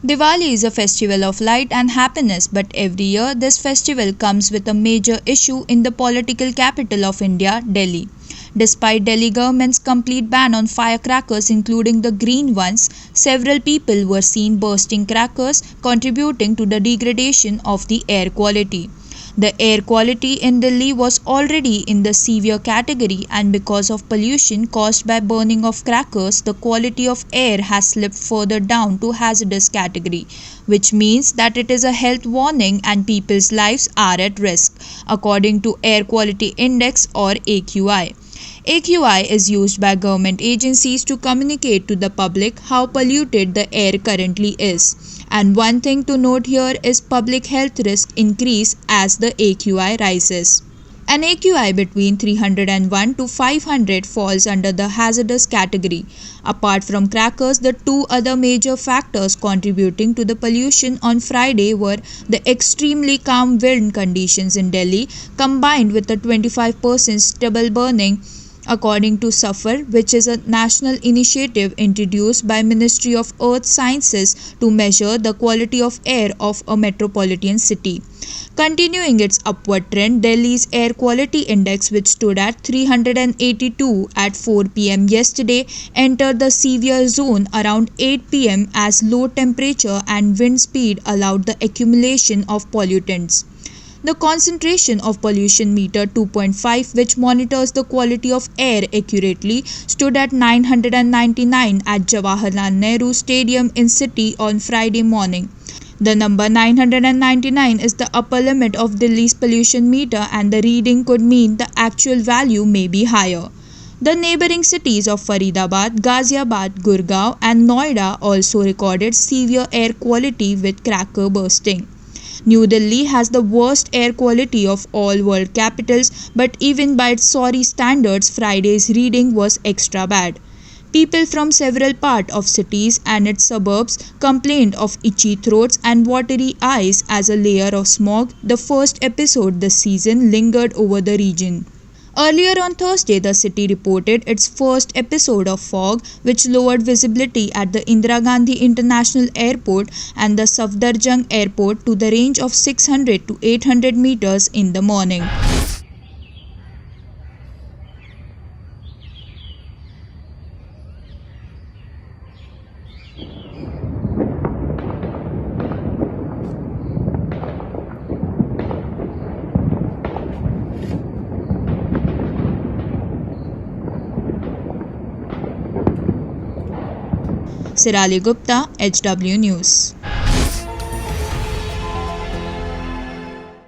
Diwali is a festival of light and happiness, but every year this festival comes with a major issue in the political capital of India, Delhi. Despite Delhi government's complete ban on firecrackers, including the green ones, several people were seen bursting crackers, contributing to the degradation of the air quality. The air quality in Delhi was already in the severe category, and because of pollution caused by burning of crackers, the quality of air has slipped further down to hazardous category, which means that it is a health warning and people's lives are at risk, according to Air Quality Index or AQI. AQI is used by government agencies to communicate to the public how polluted the air currently is. And one thing to note here is public health risk increase as the AQI rises. An AQI between 301 to 500 falls under the hazardous category. Apart from crackers, the two other major factors contributing to the pollution on Friday were the extremely calm wind conditions in Delhi combined with the 25% stubble burning, according to SAFAR, which is a national initiative introduced by Ministry of Earth Sciences to measure the quality of air of a metropolitan city. Continuing its upward trend, Delhi's air quality index, which stood at 382 at 4 pm yesterday, entered the severe zone around 8 pm as low temperature and wind speed allowed the accumulation of pollutants. The concentration of pollution meter 2.5, which monitors the quality of air accurately, stood at 999 at Jawaharlal Nehru Stadium in city on Friday morning. The number 999 is the upper limit of Delhi's pollution meter, and the reading could mean the actual value may be higher. The neighboring cities of Faridabad, Ghaziabad, Gurgaon and Noida also recorded severe air quality with cracker bursting. New Delhi has the worst air quality of all world capitals, but even by its sorry standards, Friday's reading was extra bad. People from several parts of cities and its suburbs complained of itchy throats and watery eyes as a layer of smog, the first episode this season, lingered over the region. Earlier on Thursday, the city reported its first episode of fog, which lowered visibility at the Indira Gandhi International Airport and the Safdarjung Airport to the range of 600 to 800 meters in the morning. Sirali Gupta, HW News.